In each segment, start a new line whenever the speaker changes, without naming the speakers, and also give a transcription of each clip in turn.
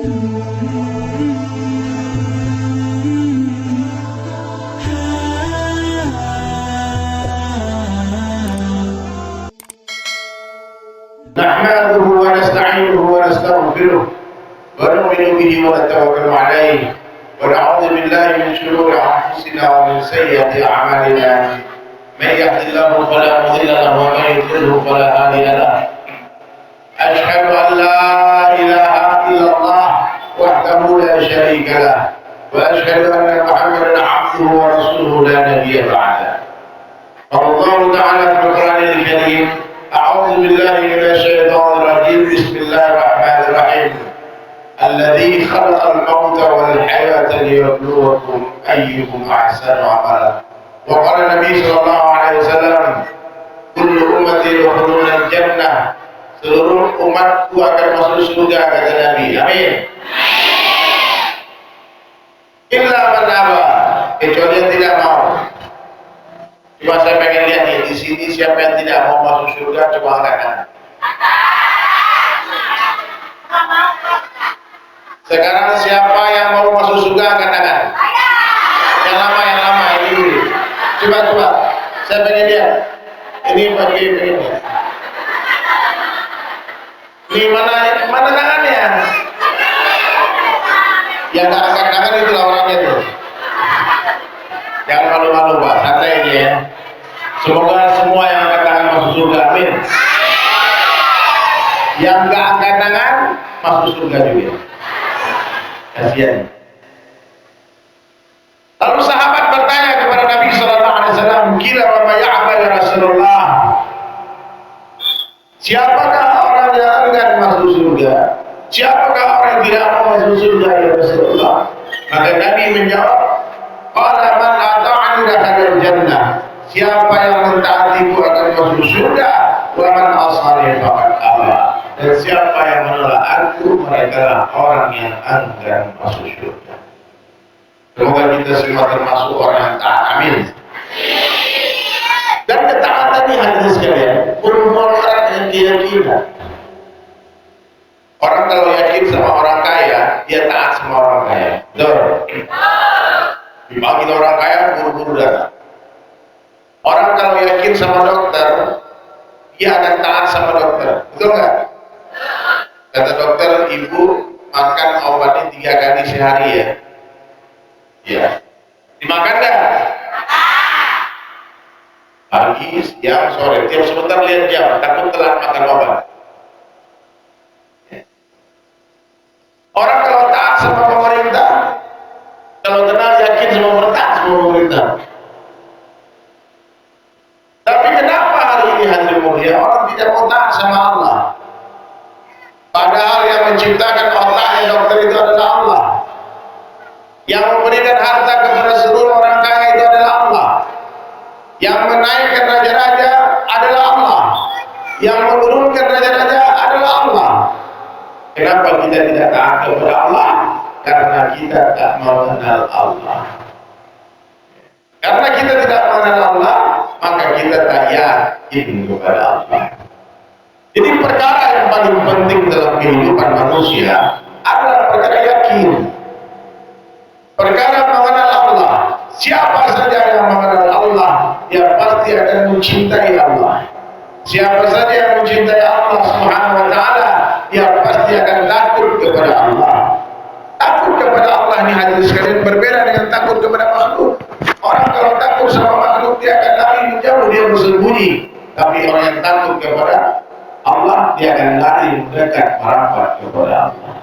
Nahmaduhu wa nasta'inuhu wa nastaghfiruh wa nu'minu bihi wa natawakkalu alayhi wa na'udzu billahi min shururi anfusina wa min sayyiati a'malina man yahdihillahu fala mudilla lahu wa man yudlilhu fala hadiya lahu ashhadu an la ilaha illallah wahdahu la sharika lahu wa ashhadu anna Muhammadan 'abduhu wa rasuluhu la nabiyya ba'dahu. Allah ta'ala fil Qur'anil Karim أعوذ بالله من الشيطان الرجيم بسم الله الرحمن الرحيم الذي خلق الموت والحياة ليبلوكم أيكم أحسن عملا وقال النبي صلى الله عليه وسلم كل أمتي يدخلون الجنة seluruh umatku akan masuk surga kata Nabi. Amin. Illa man aba, kecuali yang tidak mau. Cuma saya pengen lihat nih, di sini siapa yang tidak mau masuk surga, coba angkat tangan. Sekarang siapa yang mau masuk surga, angkat tangan. Yang lama ini dulu. Coba, saya pengen lihat. Ini bagi ini. Ini mana tangannya? Yang tak angkat tangan itu orangnya tuh. Jangan malu-malu Pak, santai ini ya. Semoga semua yang angkat tangan masuk surga, amin. Yang gak angkat tangan masuk surga juga. Kasihan. Lalu sahabat bertanya kepada Nabi Sallallahu Alaihi Wasallam, "Kila wa ma ya'mal ya Rasulullah?" Siapakah orang yang enggan masuk surga? Siapakah orang yang tidak mau masuk surga ya Rasulullah? Maka Nabi menjawab, "Qala man ata'ani dakhala jannah." Siapa yang mentaatiku akan masuk surga, wa man asani faqad aba. Dan siapa yang menolak aku, mereka orang yang enggan masuk surga. Semoga kita semua termasuk orang yang taat. Amin. Dan ketaatan ini hadirin sekalian merupakan yang keyakinan. Orang kalau yakin sama orang kaya, dia taat sama orang kaya. Betul. Dipanggil orang kaya, buru-buru datang. Orang kalau yakin sama dokter, dia akan taat sama dokter. Betul nggak? Kata dokter, ibu makan obatnya 3 kali sehari ya. Iya. Dimakan nggak? Pagi, siang, sore. Tiap sebentar lihat jam, takut telat makan obat. Orang kalau taat sama pemerintah, kalau kenal yakin sama pemerintah. Tapi kenapa hari ini hadirin mulia orang tidak mau taat sama Allah? Padahal yang menciptakan otaknya dokter itu adalah Allah. Yang memberikan harta kepada seluruh orang kaya itu adalah Allah. Yang menaikkan raja-raja adalah Allah. Yang menurunkan raja-raja adalah Allah. Kenapa kita tidak taat kepada Allah? Karena kita tak mengenal Allah. Karena kita tidak mengenal Allah, maka kita tak yakin kepada Allah. Jadi perkara yang paling penting dalam kehidupan manusia adalah perkara yakin. Perkara mengenal Allah. Siapa saja yang mengenal Allah, dia pasti akan mencintai Allah. Siapa saja yang mencintai Allah Subhanahu wa taala, dia pasti akan takut kepada Allah. Takut kepada Allah ini hadirin sekalian berbeda dengan takut kepada makhluk. Orang kalau takut sama makhluk dia akan lari menjauh, dia bersembunyi. Tapi orang yang takut kepada Allah, dia akan lari mendekat, merapat kepada Allah.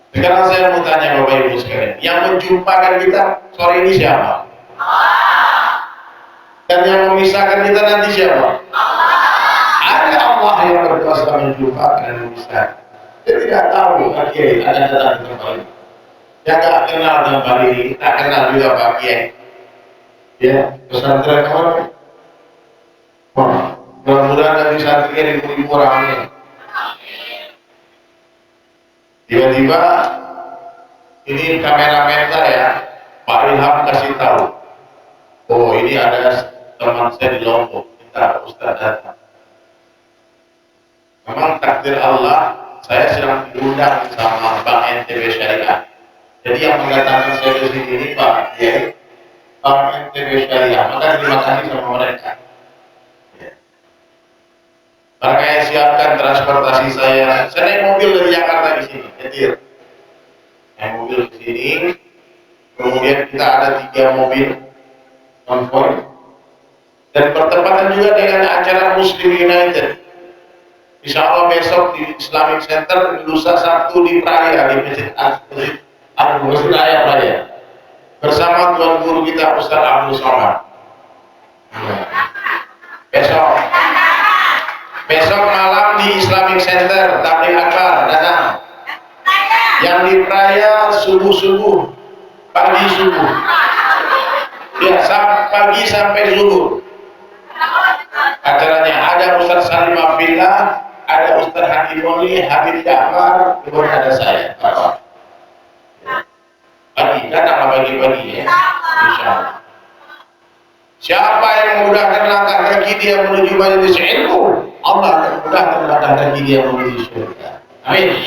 Sekarang saya mau tanya Bapak Ibu sekalian, yang menjumpakan kita sore ini siapa? Dan yang memisahkan kita nanti siapa? Ada Allah yang berkuasa menjumpakan dan memisahkan. Dia tidak tahu Pak Kiai ada datang ke tempat ini. Dia tak kenal tempat ini, tak kenal juga Pak Kiai. Ya, pesantren kemana? Mudah-mudahan nanti santrinya ribu-ribu orangnya. Tiba-tiba ini kameramen saya, Pak Ilham kasih tahu, oh ini ada teman saya di Lombok, minta Ustaz datang. Memang takdir Allah, saya sedang diundang sama Bang NTB Syariah. Jadi yang mengatakan saya di sini ini Pak Kiai, Pak NTB Syariah, maka terima kasih sama mereka. Mereka yang siapkan transportasi saya naik mobil dari Jakarta di sini, nyetir. Naik mobil ke sini, kemudian kita ada 3 mobil konvoy, dan bertepatan juga dengan acara Muslim United. Insya Allah besok di Islamic Center, lusa Sabtu di Praia, di Masjid Raya Praia, bersama Tuan Guru kita Ustaz Abdul Somad. Besok malam di Islamic Center, tabligh akbar datang. Yang di Praia subuh-subuh, pagi subuh. Ya, pagi sampai subuh. Acaranya ada Ustaz Salim Afillah, ada Ustaz Hakimoni, Habib Ja'far, kemudian ada saya. Pagi, datanglah pagi-pagi ya, insyaallah. Siapa yang memudahkan langkah kaki dia menuju majelis ilmu, Allah akan mudahkan langkah kaki dia menuju surga. Amin.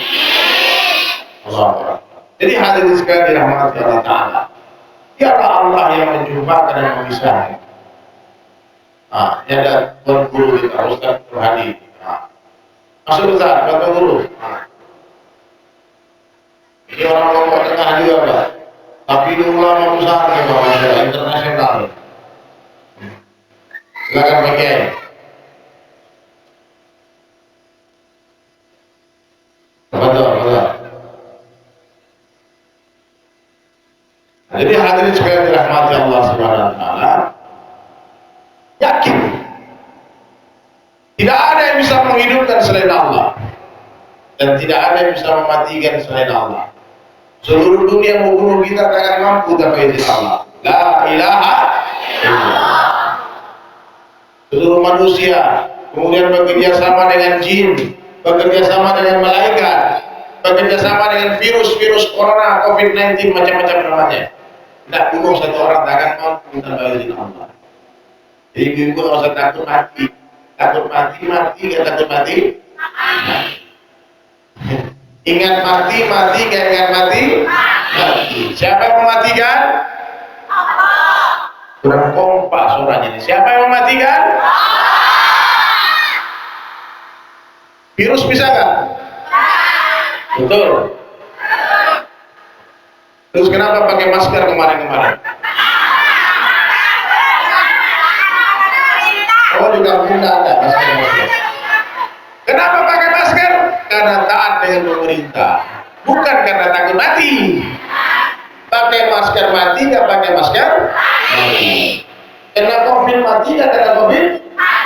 Allahu Akbar. Jadi hadirin sekalian dirahmati Allah Ta'ala, dialah Allah yang menjumpakan dan memisahkan. Ini ada Tuan Guru kita, Ustaz Turhadi. Masuk Ustaz, Tuan Guru. Ini orang Lombok Tengah juga Pak, tapi ulama besar ya Pak, masyarakat internasional. Silakan Pak Kiai. Betul. Jadi hadirin sekalian dirahmati Allah Subhanahu wa taala, yakin tidak ada yang bisa menghidupkan selain Allah dan tidak ada yang bisa mematikan selain Allah. Seluruh dunia mau bunuh kita takkan mampu tanpa izin Allah. La ilaha illallah. Seluruh manusia kemudian bekerja sama dengan jin, bekerja sama dengan malaikat, bekerja sama dengan virus corona, COVID-19, macam-macam namanya. Tidak bunuh satu orang takkan mampu tanpa izin Allah. Jadi ibu tidak usah takut mati, gak takut mati. Ingat mati, gak ingat mati. Siapa yang mematikan? Kurang kompak suaranya ini. Siapa yang mematikan? Virus bisa kan? Betul. Terus kenapa pakai masker kemarin-kemarin? Oh, di kampung tidak ada masker. Kenapa pakai masker? Karena taat dengan pemerintah, bukan karena takut mati. Pakai masker mati, nggak pakai masker mati. Kena COVID mati, nggak kena COVID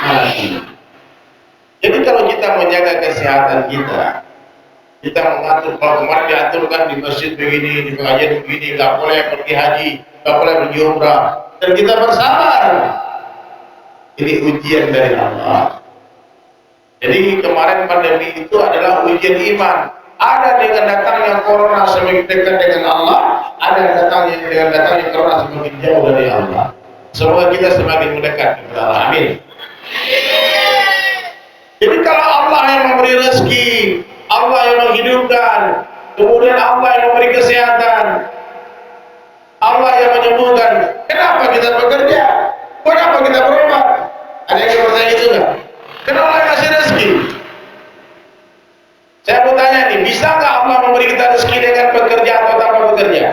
mati. Jadi kalau kita menjaga kesehatan kita mengatur. Kalau kemarin diaturkan di masjid begini, di pengajian begini, nggak boleh pergi haji, nggak boleh pergi umrah, dan kita bersabar. Ini ujian dari Allah. Jadi kemarin pandemi itu adalah ujian iman. Ada dengan datangnya corona semakin dekat dengan Allah, ada dengan datangnya corona semakin jauh dari Allah. Semoga kita semakin mendekat kepada Allah. Amin. Jadi kalau Allah yang memberi rezeki, Allah yang menghidupkan, kemudian Allah yang memberi kesehatan, Allah yang menyembuhkan, kenapa kita bekerja? Kenapa kita berobat? Ada yang bertanya itu enggak? Kenapa Allah kasih rezeki? Saya mau tanya nih, bisa nggak Allah memberi kita rezeki dengan bekerja atau tanpa bekerja?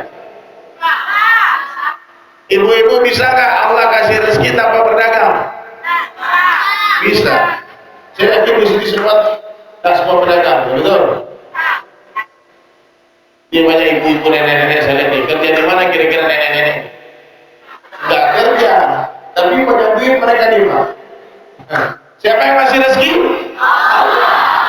Ibu-ibu, bisa nggak Allah kasih rezeki tanpa berdagang? Bisa. Saya yakin di sini semua tak semua berdagang, betul? Ini banyak ibu-ibu, nenek-nenek saya lihat nih, kerja di mana kira-kira nenek-nenek? Nggak kerja, tapi punya duit mereka di mana? Siapa yang kasih rezeki? Allah.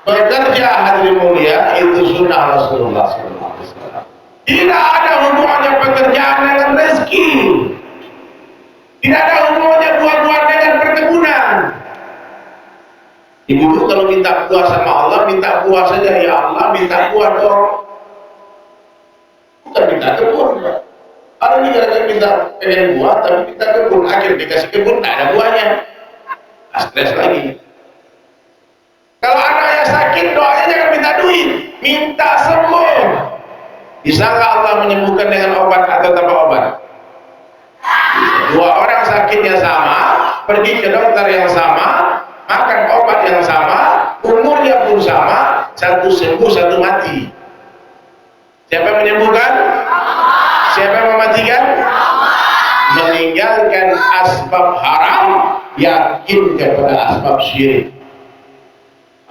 Bekerja hadirin mulia itu sunnah Rasulullah SAW. Tidak ada hubungannya pekerjaan dengan rezeki. Tidak ada hubungannya buah-buahan dengan perkebunan. Ibu kalau minta buah sama Allah, minta buah saja ya Allah, minta buah dong. Bukan minta kebun. Kalau ini kadang minta pengen buah, tapi minta kebun, akhirnya dikasih kebun, tak ada buahnya. Stres lagi. Kalau anaknya sakit, doanya jangan minta duit, minta sembuh. Bisa nggak Allah menyembuhkan dengan obat atau tanpa obat? Dua orang sakitnya sama, pergi ke dokter yang sama, makan obat yang sama, umurnya pun sama, satu sembuh, satu mati. Siapa yang menyembuhkan? Siapa yang mematikan? Meninggalkan asbab haram, yakin kepada asbab syirik.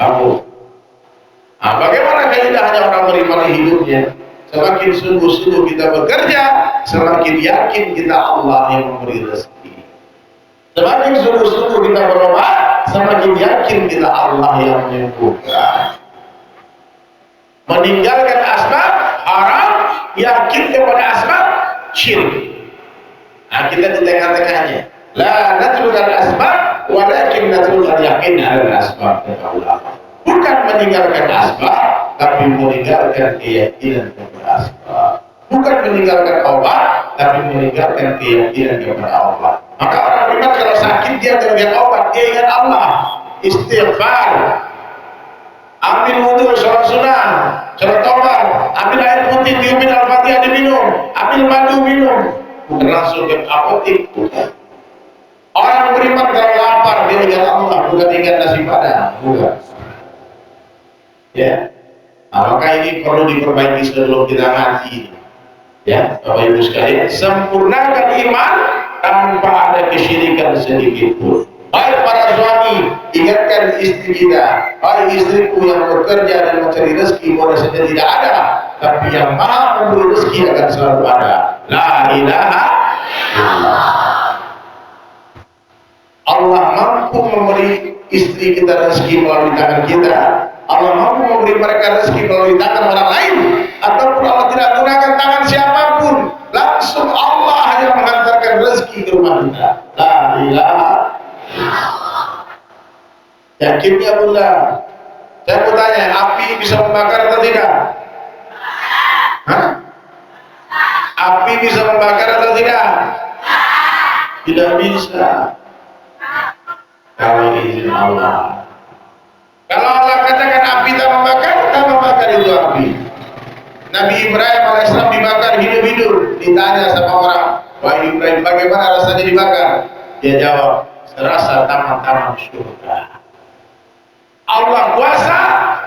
Apa? Nah, bagaimana keindahnya orang menikmati hidupnya? Semakin sungguh-sungguh kita bekerja, semakin yakin kita Allah yang memberi rezeki. Semakin sungguh-sungguh kita berobat, semakin yakin kita Allah yang menyembuhkan. Meninggalkan asbab haram, yakin kepada asbab syirik. Nah, kita di tengah-tengahnya. La natrukal asbab, walakin natrukal yakin ala asbab. Bukan meninggalkan asbab, tapi meninggalkan keyakinan kepada asbab. Bukan meninggalkan obat, tapi meninggalkan keyakinan kepada Allah. Maka orang beriman kalau sakit dia tidak obat, dia ingat Allah. Istighfar, ambil wudu, sholat sunnah, sholat taubat, ambil air putih, diambil al-fatihah diminum, ambil madu minum. Bukan langsung ke apotek. Orang beriman kalau lapar dia ingat Allah, bukan ingat nasi padang. Bukan. Ya, nah, maka ini perlu diperbaiki sebelum kita mati. Ya, Bapak Ibu sekalian, sempurnakan iman tanpa ada kesyirikan sedikit pun. Baik para suami, ingatkan istri kita, baik istriku yang bekerja dan mencari rezeki boleh saja tidak ada, tapi yang maha memberi rezeki akan selalu ada. La ilaha illallah. Allah mampu memberi istri kita rezeki melalui tangan kita. Allah mampu memberi mereka rezeki melalui tangan orang lain, ataupun Allah tidak gunakan tangan siapapun, langsung Allah yang menghantarkan rezeki ke rumah kita. La ilaha illallah. Yakinnya Bunda. Saya mau tanya, api bisa membakar atau tidak? Hah? Api bisa membakar atau tidak? Tidak bisa. Kalau izin Allah. Kalau Allah katakan api tak membakar itu api. Nabi Ibrahim alaihissalam dibakar hidup-hidup. Ditanya sama orang, wahai Ibrahim, bagaimana rasanya dibakar? Dia jawab, serasa taman-taman surga. Allah kuasa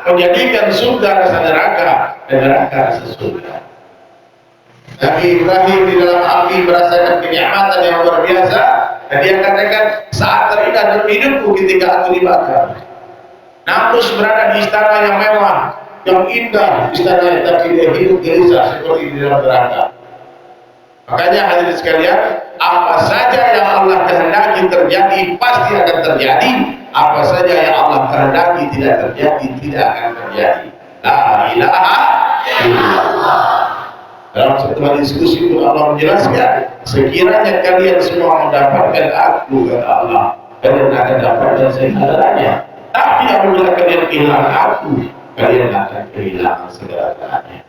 menjadikan surga rasa neraka dan neraka rasa surga. Nabi Ibrahim di dalam api merasakan kenikmatan yang luar biasa, dan dia katakan, saat terindah dalam hidupku ketika aku dibakar. Namus berada di istana yang mewah, yang indah, istana, tapi dia hidup gelisah seperti di dalam neraka. Makanya hadirin sekalian, apa saja yang Allah kehendaki terjadi pasti akan terjadi. Apa saja yang Allah kehendaki tidak terjadi tidak akan terjadi. La ilaha illallah. Dalam sebuah diskusi pun Allah menjelaskan, sekiranya kalian semua mendapatkan aku, kata Allah, kalian akan dapatkan segalanya. Tapi apabila kalian kehilangan aku, kalian akan kehilangan segala-galanya.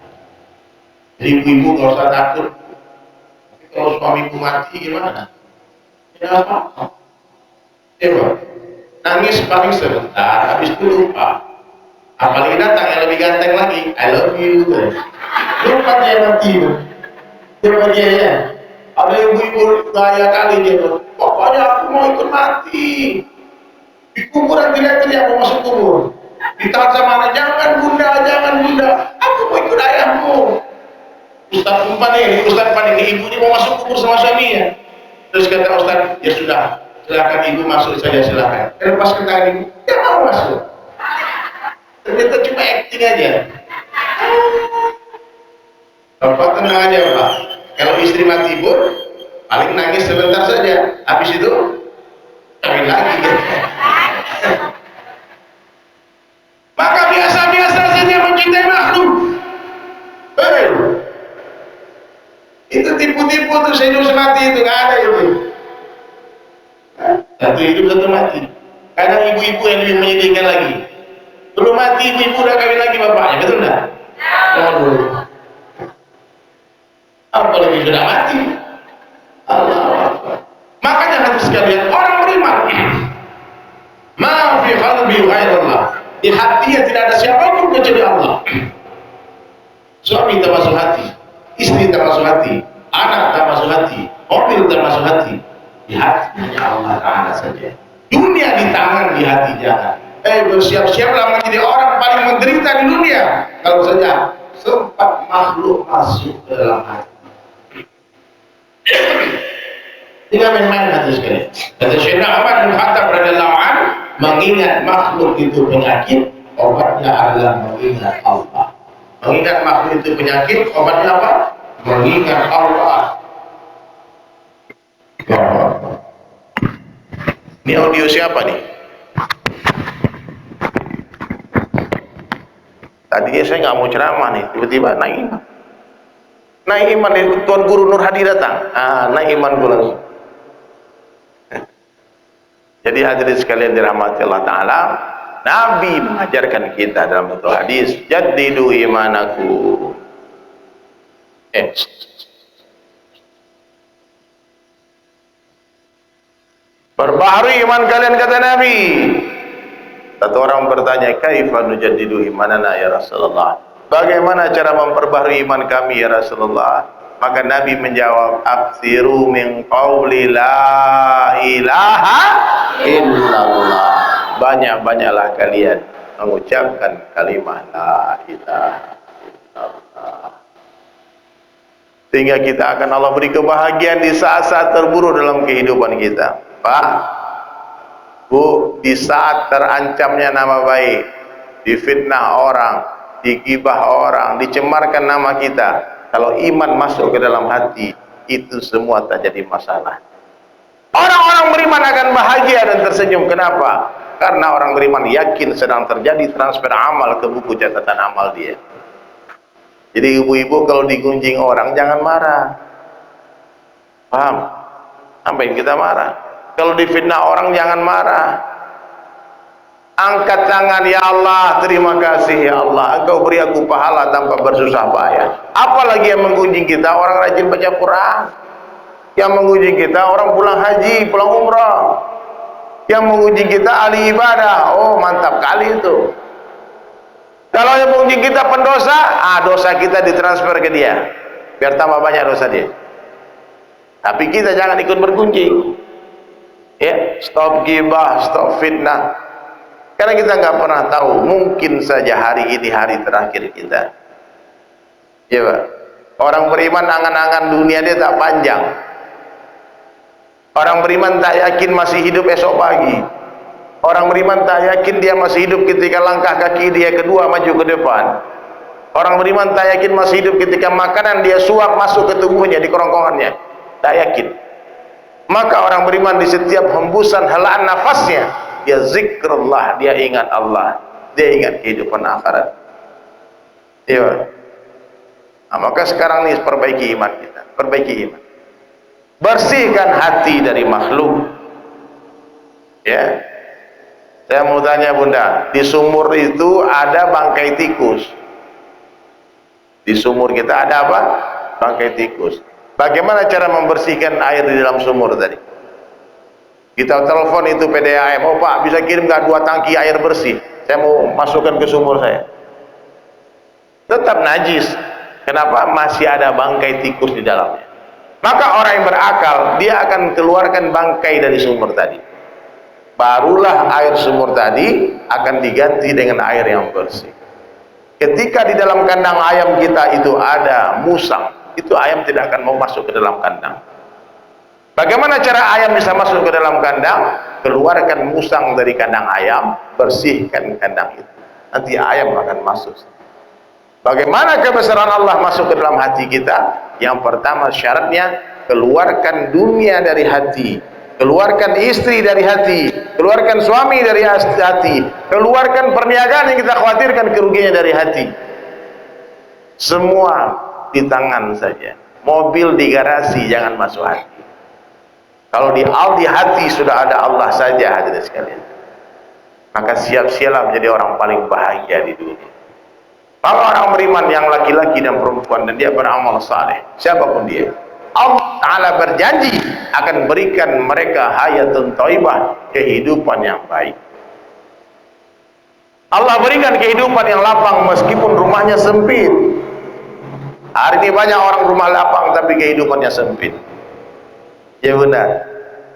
Jadi ibu nggak usah takut. Tapi kalau suamiku mati gimana? Ya apa-apa. Coba nangis paling sebentar, habis itu lupa. Apalagi datang yang lebih ganteng lagi, I love you. Lupa dia mati. Coba dia ya. Ada ibu-ibu gaya kali dia tuh. Pokoknya aku mau ikut mati. Di kuburan tidak mau masuk kubur. Ditahan sama anak, jangan bunda, aku mau ikut ayahmu. Ustaz umpan ini, ibu ini mau masuk kubur sama suaminya. Terus kata Ustaz, ya sudah, silakan ibu masuk saja, silakan. Lepas ke tangan ibu, dia mau masuk. Ternyata cuma acting aja. Bapak tenang aja Pak. Kalau istri mati pun paling nangis sebentar saja. Habis itu kawin lagi gitu. Maka biasa-biasa saja mencintai makhluk. Itu tipu-tipu tuh, sehidup semati itu nggak ada itu. Satu hidup satu mati. Kadang ibu-ibu yang lebih menyedihkan lagi. Belum mati ibu-ibu udah kawin lagi bapaknya, betul nggak? Apalagi sudah mati. Allah. Makanya hati sekalian, orang beriman, ma fi qalbi ghairallah, di hatinya tidak ada siapapun kecuali Allah. Suami termasuk hati, istri termasuk hati, anak termasuk hati, mobil termasuk hati. Di hati hanya Allah Ta'ala saja. Dunia di tangan, di hati jangan. Bersiap-siaplah menjadi orang paling menderita di dunia kalau saja sempat makhluk masuk ke dalam hati. Tidak main-main hati sekalian. Kata Syekh Ahmad bin Khattab radhiyallahu anhu, mengingat makhluk itu penyakit, obatnya adalah mengingat Allah. Mengingat makhluk itu penyakit, obatnya apa? Mengingat Allah. Ini audio siapa nih? Tadinya saya nggak mau ceramah nih, tiba-tiba naik iman. Naik iman, Tuan Guru Nur Hadi datang. Naik iman gue langsung. Jadi hadirin sekalian dirahmati Allah Ta'ala, Nabi mengajarkan kita dalam satu hadis, jaddidu imanaku. Perbaharui iman kalian, kata Nabi. Satu orang bertanya, kaifa nujaddidu imanana ya Rasulullah? Bagaimana cara memperbaharui iman kami ya Rasulullah? Maka Nabi menjawab, aksiru min qawli la ilaha illallah. Banyak-banyaklah kalian mengucapkan kalimat la ilaha illallah. Sehingga kita akan Allah beri kebahagiaan di saat-saat terburuk dalam kehidupan kita. Pak, Bu, di saat terancamnya nama baik, difitnah orang, digibah orang, dicemarkan nama kita, kalau iman masuk ke dalam hati, itu semua tak jadi masalah. Orang-orang beriman akan bahagia dan tersenyum. Kenapa? Karena orang beriman yakin sedang terjadi transfer amal ke buku catatan amal dia. Jadi ibu-ibu kalau digunjing orang jangan marah. Paham? Sampai kita marah. Kalau difitnah orang jangan marah. Angkat tangan, ya Allah, terima kasih ya Allah, Engkau beri aku pahala tanpa bersusah payah. Apalagi yang menggunjing kita orang rajin baca Quran, yang menggunjing kita orang pulang haji, pulang umrah, yang menggunjing kita ahli ibadah. Oh, mantap kali itu. Kalau yang menggunjing kita pendosa, dosa kita ditransfer ke dia biar tambah banyak dosa dia. Tapi kita jangan ikut bergunjing. Ya, stop gibah, stop fitnah. Karena kita nggak pernah tahu, mungkin saja hari ini hari terakhir kita. Ya Pak, orang beriman angan-angan dunia dia tak panjang. Orang beriman tak yakin masih hidup esok pagi. Orang beriman tak yakin dia masih hidup ketika langkah kaki dia kedua maju ke depan. Orang beriman tak yakin masih hidup ketika makanan dia suap masuk ke tubuhnya, di kerongkongannya. Tak yakin. Maka orang beriman di setiap hembusan helaan nafasnya, dia zikrullah, dia ingat Allah, dia ingat kehidupan akhirat. Ya. Maka sekarang ini perbaiki iman kita, perbaiki iman. Bersihkan hati dari makhluk. Ya. Saya mau tanya Bunda, di sumur itu ada bangkai tikus. Di sumur kita ada apa? Bangkai tikus. Bagaimana cara membersihkan air di dalam sumur tadi? Kita telepon itu PDAM, oh Pak, bisa kirim nggak 2 tangki air bersih? Saya mau masukkan ke sumur saya. Tetap najis. Kenapa? Masih ada bangkai tikus di dalamnya. Maka orang yang berakal, dia akan keluarkan bangkai dari sumur tadi. Barulah air sumur tadi akan diganti dengan air yang bersih. Ketika di dalam kandang ayam kita itu ada musang, itu ayam tidak akan mau masuk ke dalam kandang. Bagaimana cara ayam bisa masuk ke dalam kandang? Keluarkan musang dari kandang ayam, bersihkan kandang itu. Nanti ayam akan masuk. Bagaimana kebesaran Allah masuk ke dalam hati kita? Yang pertama syaratnya, keluarkan dunia dari hati, keluarkan istri dari hati, keluarkan suami dari hati, keluarkan perniagaan yang kita khawatirkan kerugiannya dari hati. Semua di tangan saja. Mobil di garasi jangan masuk hati. Kalau di hati sudah ada Allah saja, hadirin sekalian, maka siap-siaplah menjadi orang paling bahagia di dunia. Kalau orang beriman yang laki-laki dan perempuan dan dia beramal saleh, siapapun dia, Allah Ta'ala berjanji akan berikan mereka hayatun thayyibah, kehidupan yang baik. Allah berikan kehidupan yang lapang meskipun rumahnya sempit. Hari ini banyak orang rumah lapang tapi kehidupannya sempit. Ya benar.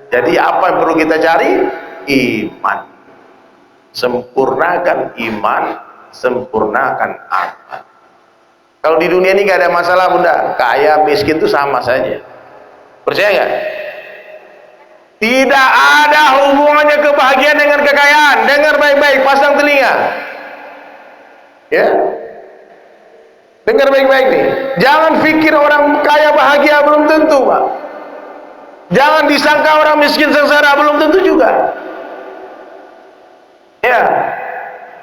Jadi apa yang perlu kita cari? Iman. Sempurnakan iman, sempurnakan amal. Kalau di dunia ini gak ada masalah bunda, kaya miskin itu sama saja. Percaya nggak? Tidak ada hubungannya kebahagiaan dengan kekayaan. Dengar baik-baik, pasang telinga. Ya, dengar baik-baik nih. Jangan pikir orang kaya bahagia, belum tentu pak. Jangan disangka orang miskin sengsara, belum tentu juga. Ya,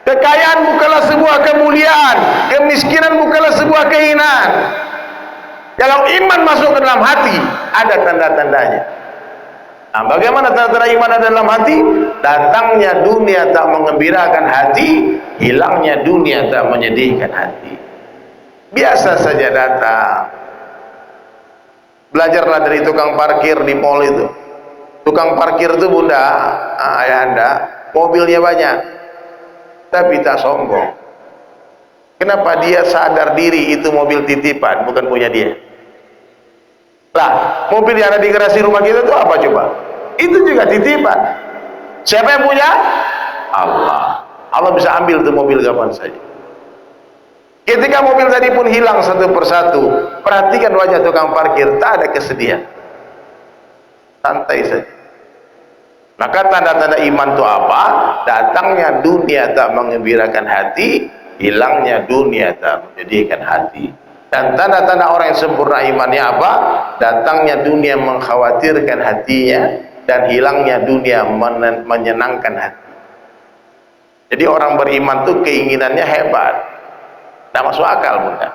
kekayaan bukanlah sebuah kemuliaan, kemiskinan bukanlah sebuah kehinaan. Kalau iman masuk ke dalam hati, ada tanda-tandanya. Nah, bagaimana tanda-tanda iman ada dalam hati? Datangnya dunia tak mengembirakan hati, hilangnya dunia tak menyedihkan hati. Biasa saja datang. Belajarlah dari tukang parkir di mall itu. Tukang parkir itu bunda, ayah anda, mobilnya banyak, tapi tak sombong. Kenapa? Dia sadar diri itu mobil titipan, bukan punya dia. Lah, mobil yang ada di garasi rumah kita itu apa coba? Itu juga titipan. Siapa yang punya? Allah. Allah bisa ambil tuh mobil kapan saja. Ketika mobil tadi pun hilang satu persatu, perhatikan wajah tukang parkir, tak ada kesedihan. Santai saja. Maka tanda-tanda iman itu apa? Datangnya dunia tak mengembirakan hati, hilangnya dunia tak menjadikan hati. Dan tanda-tanda orang yang sempurna imannya apa? Datangnya dunia mengkhawatirkan hatinya, dan hilangnya dunia menyenangkan hati. Jadi orang beriman tuh keinginannya hebat. Nah, masuk akal bunda.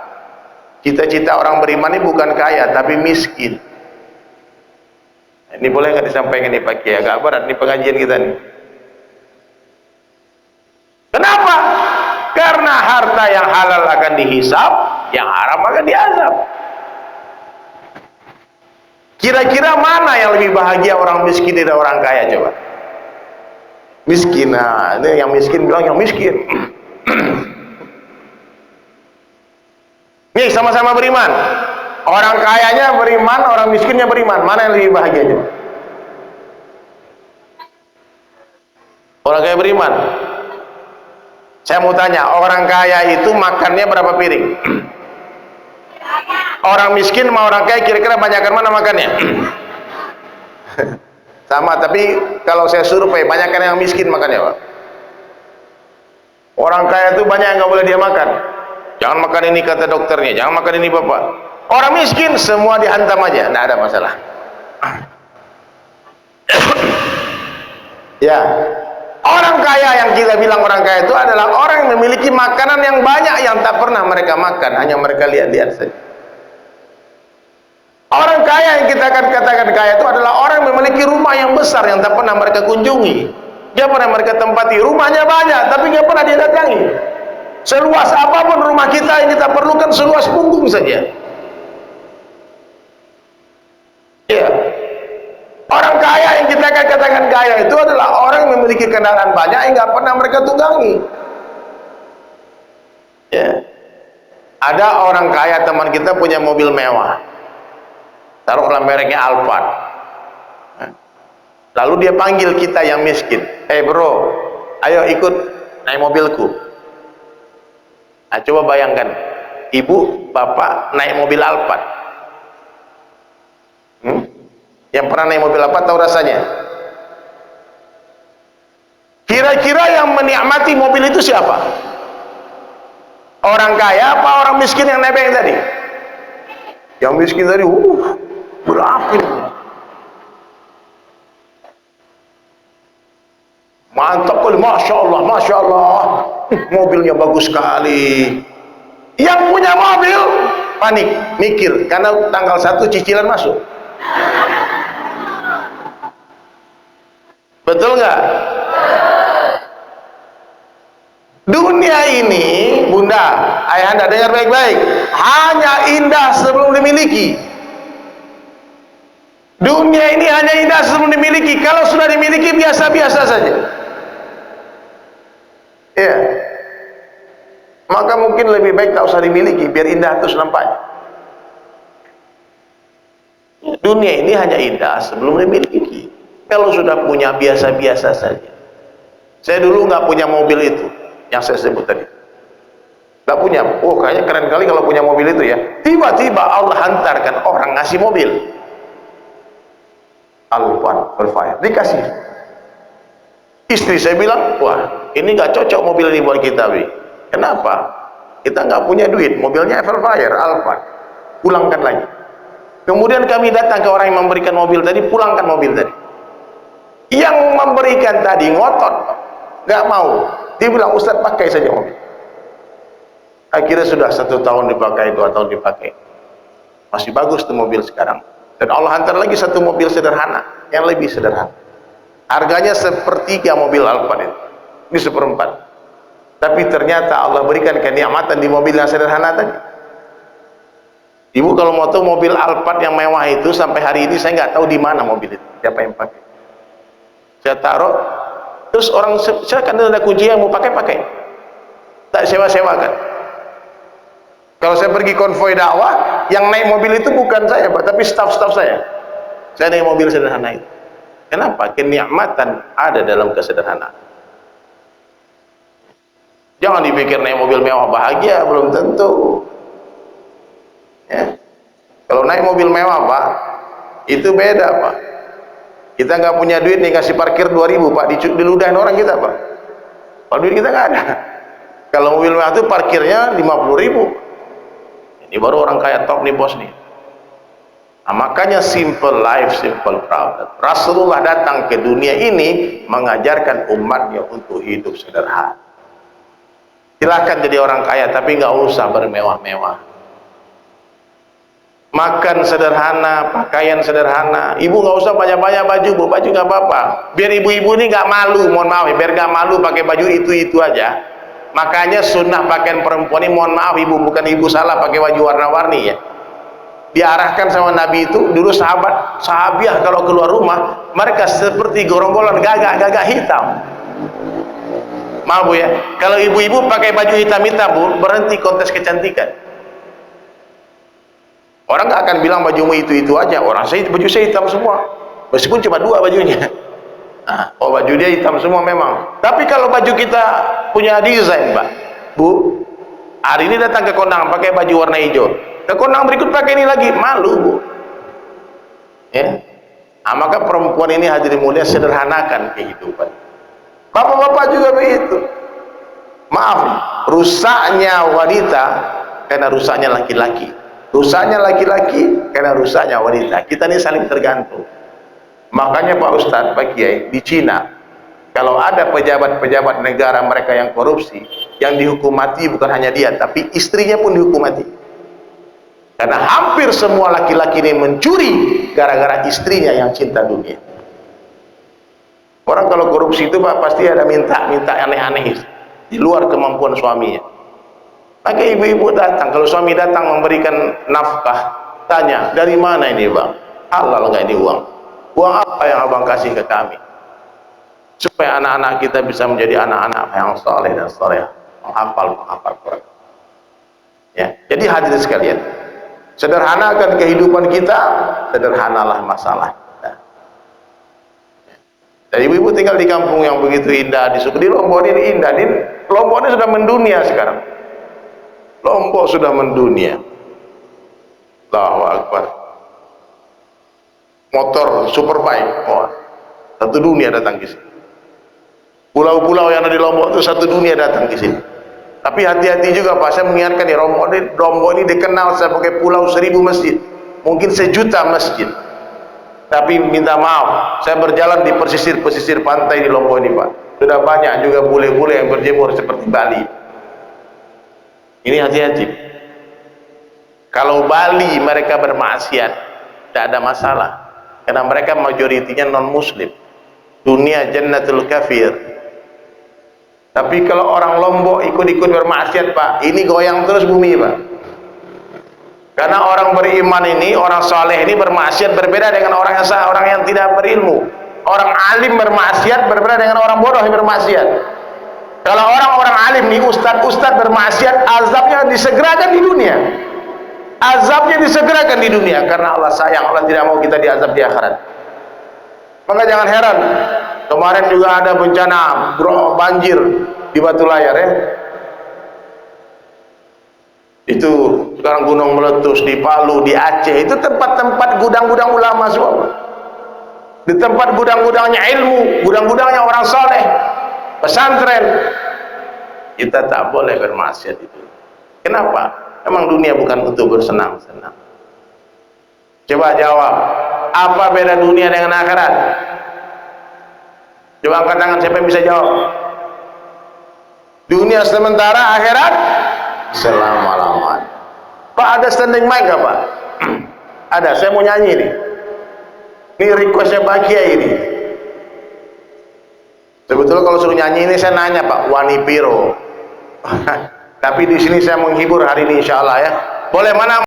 Cita-cita orang beriman ini bukan kaya tapi miskin. Ini boleh nggak disampaikan nih Pak Kiai? Agak berat nih pengajian kita nih. Kenapa? Karena harta yang halal akan dihisap, yang haram akan diazab. Kira-kira mana yang lebih bahagia, orang miskin dan orang kaya coba? Miskin, nah ini yang miskin bilang yang miskin. Nih sama-sama beriman. Orang kayanya beriman, orang miskinnya beriman. Mana yang lebih bahagia coba? Orang kaya beriman. Saya mau tanya, orang kaya itu makannya berapa piring? Orang miskin sama orang kaya kira-kira banyakkan mana makannya? Sama, tapi kalau saya survei banyakkan yang miskin makannya Pak. Orang kaya itu banyak yang nggak boleh dia makan. Jangan makan ini kata dokternya, jangan makan ini bapak. Orang miskin semua dihantam aja, tidak ada masalah. Ya, orang kaya yang kita bilang orang kaya itu adalah orang yang memiliki makanan yang banyak yang tak pernah mereka makan, hanya mereka lihat-lihat saja. Orang kaya yang kita akan katakan kaya itu adalah orang yang memiliki rumah yang besar yang tak pernah mereka kunjungi, dia pernah mereka tempati. Rumahnya banyak tapi nggak pernah dia datangi. Seluas apapun rumah kita yang kita perlukan, seluas punggung saja. Ya, orang kaya yang kita akan katakan kaya itu adalah orang yang memiliki kendaraan banyak yang nggak pernah mereka tunggangi. Ya, ada orang kaya teman kita punya mobil mewah, taruhlah mereknya Alphard. Lalu dia panggil kita yang miskin, bro, ayo ikut naik mobilku. Nah, coba bayangkan, ibu, bapak naik mobil Alphard. Yang pernah naik mobil Alphard tahu rasanya. Kira-kira yang menikmati mobil itu siapa? Orang kaya apa orang miskin yang nebeng tadi? Yang miskin tadi, berapa ini? Mantap kali, masya Allah, masya Allah. Mobilnya bagus sekali. Yang punya mobil panik, mikir karena tanggal 1 cicilan masuk. Betul nggak? Dunia ini, bunda, ayahanda dengar baik-baik, hanya indah sebelum dimiliki. Dunia ini hanya indah sebelum dimiliki. Kalau sudah dimiliki biasa-biasa saja. Ya, maka mungkin lebih baik tak usah dimiliki, biar indah terus nampaknya.
Dunia ini hanya indah sebelum dimiliki. Kalau sudah punya biasa-biasa saja. Saya dulu nggak punya mobil itu yang saya sebut tadi. Nggak punya. Oh, kayaknya keren kali kalau punya mobil itu ya. Tiba-tiba Allah hantarkan orang ngasih mobil. Al-Fire dikasih. Istri saya bilang, wah ini nggak cocok mobil ini buat kita, Bi. Kenapa? Kita nggak punya duit. Mobilnya Everfire, Alphard. Pulangkan lagi. Kemudian kami datang ke orang yang memberikan mobil tadi, pulangkan mobil tadi. Yang memberikan tadi ngotot, nggak mau. Dia bilang, Ustaz pakai saja mobil. Akhirnya sudah 1 tahun dipakai, 2 tahun dipakai. Masih bagus tuh mobil sekarang. Dan Allah hantar lagi satu mobil sederhana, yang lebih sederhana. Harganya sepertiga mobil Alphard itu. Ini 1/4. Tapi ternyata Allah berikan kenikmatan di mobil yang sederhana tadi. Ibu kalau mau tahu mobil Alphard yang mewah itu sampai hari ini saya nggak tahu di mana mobil itu, siapa yang pakai. Saya taruh, terus orang silakan ada kunci yang mau pakai, tak sewa-sewakan. Kalau saya pergi konvoi dakwah, yang naik mobil itu bukan saya, Pak, tapi staf-staf saya. Saya naik mobil sederhana itu. Kenapa? Kenikmatan ada dalam kesederhanaan. Jangan dipikir naik mobil mewah bahagia, belum tentu. Ya. Kalau naik mobil mewah, Pak, itu beda, Pak. Kita nggak punya duit nih, kasih parkir 2.000, Pak, diludahin orang kita, Pak. Kalau duit kita nggak ada. Kalau mobil mewah itu parkirnya 50.000. Ini baru orang kaya top nih, bos nih. Nah, makanya simple life, simple problem. Rasulullah datang ke dunia ini mengajarkan umatnya untuk hidup sederhana. Silakan jadi orang kaya, tapi nggak usah bermewah-mewah. Makan sederhana, pakaian sederhana. Ibu nggak usah banyak-banyak baju, Bu. Baju nggak apa-apa. Biar ibu-ibu ini nggak malu, mohon maaf, biar nggak malu pakai baju itu aja. Makanya sunnah pakaian perempuan ini, mohon maaf ibu, bukan ibu salah pakai baju warna-warni ya. Diarahkan sama Nabi itu, dulu sahabiah kalau keluar rumah, mereka seperti gerombolan gagak hitam. Maaf Bu ya, kalau ibu-ibu pakai baju hitam-hitam Bu, berhenti kontes kecantikan. Orang nggak akan bilang bajumu itu aja. Orang baju saya hitam semua, meskipun cuma 2 bajunya. Nah, oh baju dia hitam semua memang. Tapi kalau baju kita punya desain, Pak, Bu, hari ini datang ke kondangan pakai baju warna hijau, ke kondangan berikut pakai ini lagi, malu Bu. Ya, nah, maka perempuan ini hadirin mulia sederhanakan kehidupan. Bapak-bapak juga begitu. Maaf, rusaknya wanita karena rusaknya laki-laki. Rusaknya laki-laki karena rusaknya wanita. Kita ini saling tergantung. Makanya Pak Ustadz, Pak Kiai, di Cina, kalau ada pejabat-pejabat negara mereka yang korupsi, yang dihukum mati bukan hanya dia, tapi istrinya pun dihukum mati. Karena hampir semua laki-laki ini mencuri gara-gara istrinya yang cinta dunia. Orang kalau korupsi itu Pak pasti ada minta aneh-aneh di luar kemampuan suaminya. Maka ibu-ibu datang, kalau suami datang memberikan nafkah, tanya, dari mana ini Bang? Halal nggak ini uang? Uang apa yang abang kasih ke kami? Supaya anak-anak kita bisa menjadi anak-anak yang saleh dan saleh, menghafal Quran. Ya, jadi hadirin sekalian, sederhanakan kehidupan kita, sederhanalah masalah kita. Jadi ibu-ibu tinggal di kampung yang begitu indah, di Lombok ini indah, Lombok ini sudah mendunia sekarang. Lombok sudah mendunia. Allahu Akbar. Motor superbike, oh, satu dunia datang ke sini. Pulau-pulau yang ada di Lombok itu satu dunia datang ke sini. Tapi hati-hati juga Pak, saya mengingatkan ya, Lombok ini dikenal sebagai pulau 1000 masjid, mungkin 1 juta masjid. Tapi minta maaf, saya berjalan di pesisir pantai di Lombok ini Pak, sudah banyak juga bule-bule yang berjemur seperti Bali. Ini hati-hati. Kalau Bali mereka bermaksiat, tidak ada masalah. Karena mereka majoritinya non-muslim. Dunia jannatul kafir. Tapi kalau orang Lombok ikut-ikut bermaksiat Pak, ini goyang terus bumi Pak. Karena orang beriman ini, orang soleh ini bermaksiat berbeda dengan orang yang sah, orang yang tidak berilmu. Orang alim bermaksiat berbeda dengan orang bodoh yang bermaksiat. Kalau orang-orang alim nih, ustadz bermaksiat, azabnya disegerakan di dunia. azabnya disegerakan di dunia karena Allah sayang, Allah tidak mau kita diazab di akhirat. Maka jangan heran, kemarin juga ada bencana banjir di Batu Layar ya. Itu sekarang gunung meletus di Palu, di Aceh, itu tempat-tempat gudang-gudang ulama semua. Di tempat gudang-gudangnya ilmu, gudang-gudangnya orang soleh, pesantren. Kita tak boleh bermaksiat itu. Kenapa? Emang dunia bukan untuk bersenang-senang. Coba jawab, apa beda dunia dengan akhirat? Coba angkat tangan, siapa yang bisa jawab? Dunia sementara, akhirat selama-lamanya. Pak, ada standing mic gak Pak? Ada, saya mau nyanyi nih. Ini requestnya Pak Kiai ini. Sebetulnya kalau suruh nyanyi ini saya nanya Pak Wani Piro. Tapi di sini saya menghibur hari ini insya Allah ya. Boleh, mana